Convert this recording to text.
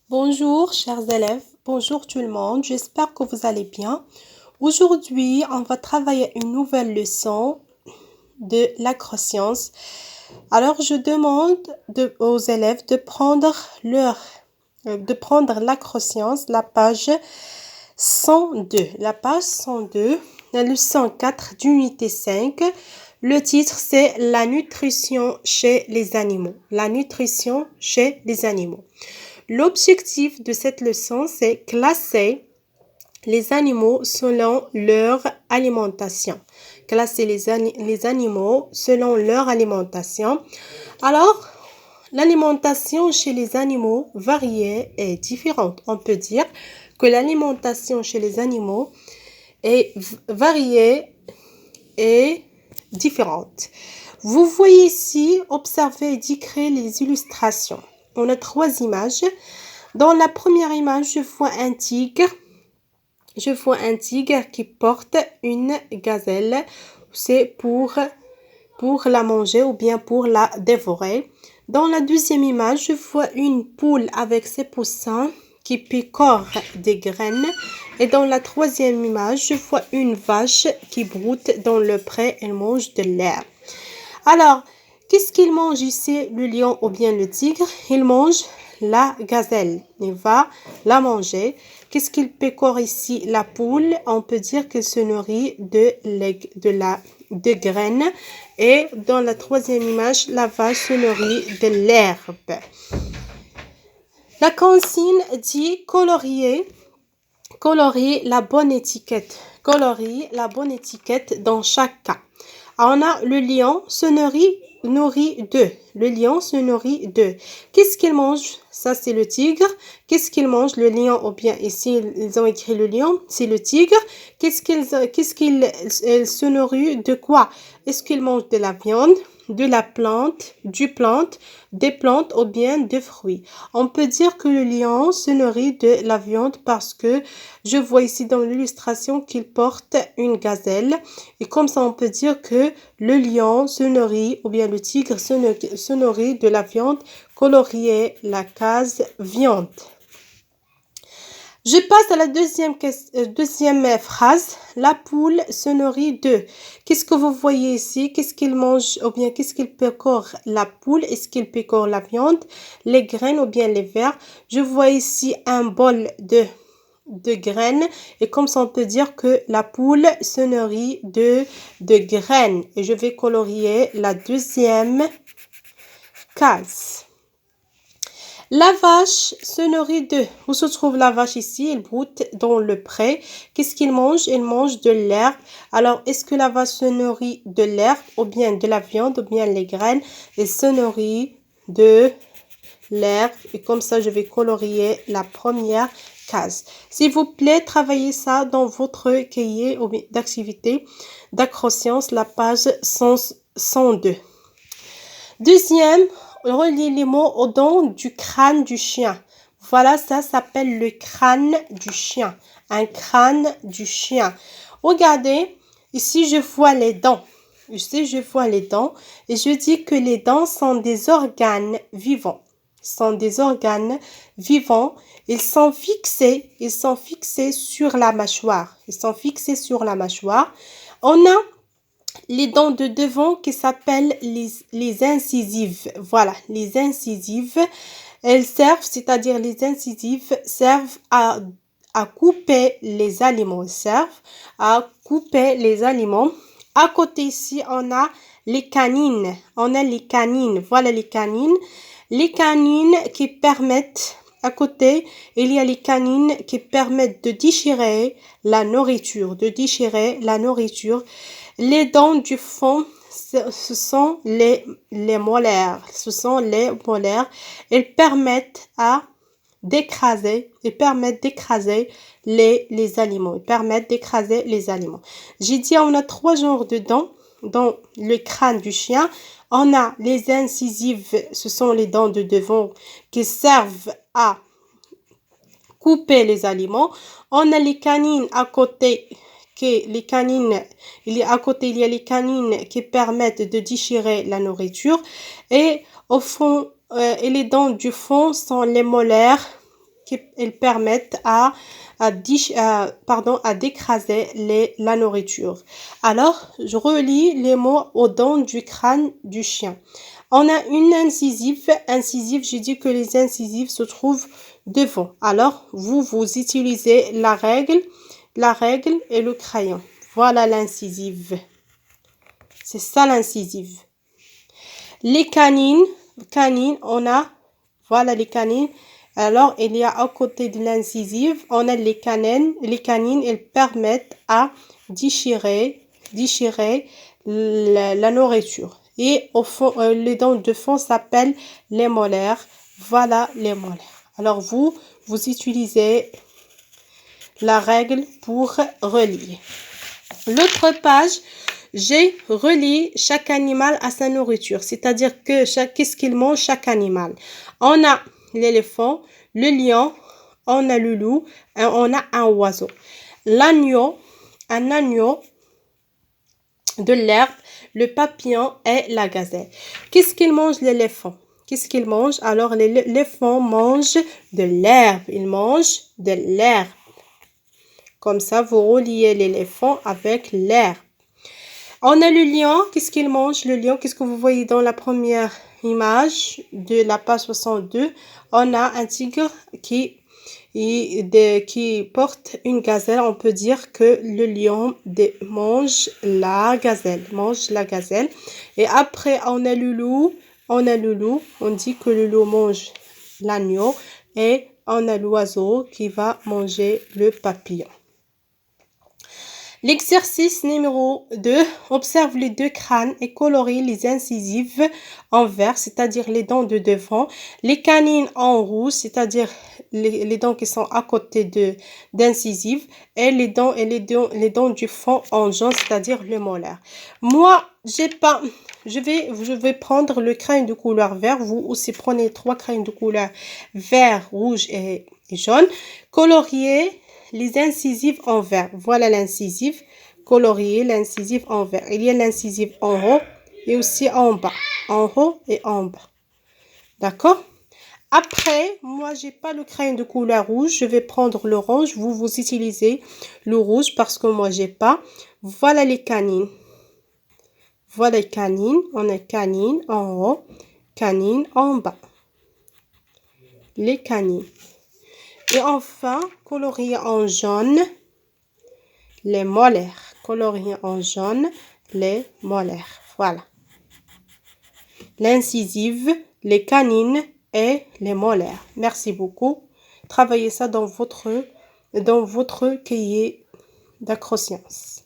Bonjour chers élèves, bonjour tout le monde, j'espère que vous allez bien. Aujourd'hui, on va travailler une nouvelle leçon de l'acroscience. Alors, je demande aux élèves de prendre l'acroscience, la page 102. La page 102, la leçon 4 d'unité 5. Le titre, c'est la nutrition chez les animaux. La nutrition chez les animaux. L'objectif de cette leçon, c'est classer les animaux selon leur alimentation. Classer les animaux selon leur alimentation. Alors, l'alimentation chez les animaux variée et différente. On peut dire que l'alimentation chez les animaux est variée et différente. Vous voyez ici, observez et décrire les illustrations. On a 3 images. Dans la première image, je vois un tigre. Je vois un tigre qui porte une gazelle. C'est pour la manger ou bien pour la dévorer. Dans la deuxième image, je vois une poule avec ses poussins qui picorent des graines. Et dans la troisième image, je vois une vache qui broute dans le pré. Elle mange de l'herbe. Alors, qu'est-ce qu'il mange ici, le lion ou bien le tigre? Il mange la gazelle. Il va la manger. Qu'est-ce qu'il pécore ici, la poule? On peut dire qu'elle se nourrit de graines. Et dans la troisième image, la vache se nourrit de l'herbe. La consigne dit colorier la bonne étiquette. Colorier la bonne étiquette dans chaque cas. On a le lion se nourrit de. Le lion se nourrit de. Qu'est-ce qu'il mange? Ça, c'est le tigre. Qu'est-ce qu'il mange? Le lion, ou bien ici, ils ont écrit le lion, c'est le tigre. Qu'est-ce qu'il se nourrit de quoi? Est-ce qu'il mange de la viande, de la plante, des plantes ou bien de fruits? On peut dire que le lion se nourrit de la viande parce que je vois ici dans l'illustration qu'il porte une gazelle. Et comme ça, on peut dire que le lion se nourrit, ou bien le tigre se nourrit de la viande. Colorier la case viande. Je passe à la deuxième phrase. La poule se nourrit de. Qu'est-ce que vous voyez ici? Qu'est-ce qu'il mange ou bien qu'est-ce qu'il pécore la poule? Est-ce qu'il pécore la viande, les graines ou bien les vers? Je vois ici un bol de graines et comme ça on peut dire que la poule se nourrit de graines. Et je vais colorier la deuxième case. La vache se nourrit de. Où se trouve la vache ici? Elle broute dans le pré. Qu'est-ce qu'il mange? Elle mange de l'herbe. Alors, est-ce que la vache se nourrit de l'herbe ou bien de la viande ou bien les graines? Elle se nourrit de l'herbe. Et comme ça, je vais colorier la première case. S'il vous plaît, travaillez ça dans votre cahier d'activité d'acroscience, la page 102. Deuxième, reliez les mots au don du crâne du chien. Voilà, ça s'appelle le crâne du chien. Un crâne du chien. Regardez, ici je vois les dents. Ici je vois les dents et je dis que les dents sont des organes vivants. Sont des organes vivants. Ils sont fixés sur la mâchoire. Ils sont fixés sur la mâchoire. On a les dents de devant qui s'appellent les incisives. Voilà, les incisives, elles servent, c'est-à-dire les incisives servent à couper les aliments. Servent à couper les aliments. À côté ici, on a les canines. On a les canines. Voilà les canines. Les canines qui permettent, à côté, il y a les canines qui permettent de déchirer la nourriture. Les dents du fond, ce sont les molaires. Ce sont les molaires. Elles permettent d'écraser les aliments. J'ai dit on a 3 genres de dents dans le crâne du chien. On a les incisives, ce sont les dents de devant qui servent à couper les aliments. On a les canines à côté. Il y a les canines qui permettent de déchirer la nourriture et au fond et les dents du fond sont les molaires qu'ils permettent à d'écraser la nourriture. Alors, je relis les mots aux dents du crâne du chien. On a une incisive. Incisive, j'ai dit que les incisives se trouvent devant. Alors, vous utilisez la règle et le crayon. Voilà l'incisive. C'est ça l'incisive. Les canines, on a, voilà les canines. Alors, il y a à côté de l'incisive, on a les canines. Les canines, elles permettent à déchirer la nourriture. Et au fond, les dents de fond s'appellent les molaires. Voilà les molaires. Alors, vous utilisez la règle pour relier. L'autre page, j'ai relié chaque animal à sa nourriture. C'est-à-dire que qu'est-ce qu'il mange chaque animal. On a l'éléphant, le lion, on a le loup, et on a un oiseau. L'agneau, un agneau, de l'herbe, le papillon et la gazelle. Qu'est-ce qu'il mange l'éléphant? Qu'est-ce qu'il mange? Alors l'éléphant mange de l'herbe. Il mange de l'herbe. Comme ça, vous reliez l'éléphant avec l'herbe. On a le lion. Qu'est-ce qu'il mange? Le lion, qu'est-ce que vous voyez dans la première image de la page 62? On a un tigre qui porte une gazelle. On peut dire que le lion mange la gazelle. Et après, on a le loup. On dit que le loup mange l'agneau. Et on a l'oiseau qui va manger le papillon. L'exercice numéro 2, observe les deux crânes et colorie les incisives en vert, c'est-à-dire les dents de devant, les canines en rouge, c'est-à-dire les dents qui sont à côté d'incisives, et les dents du fond en jaune, c'est-à-dire le molaire. Moi, je vais prendre le crayon de couleur vert. Vous aussi prenez 3 crayons de couleur vert, rouge et jaune. Coloriez les incisives en vert. Voilà l'incisive. Colorier l'incisive en vert. Il y a l'incisive en haut et aussi en bas. En haut et en bas. D'accord? Après, moi, j'ai pas le crayon de couleur rouge. Je vais prendre l'orange. Vous utilisez le rouge parce que moi, j'ai pas. Voilà les canines. Voilà les canines. On a canines en haut, canines en bas. Les canines. Et enfin, colorier en jaune les molaires. Colorier en jaune les molaires. Voilà. L'incisive, les canines et les molaires. Merci beaucoup. Travaillez ça dans votre cahier d'accroissance.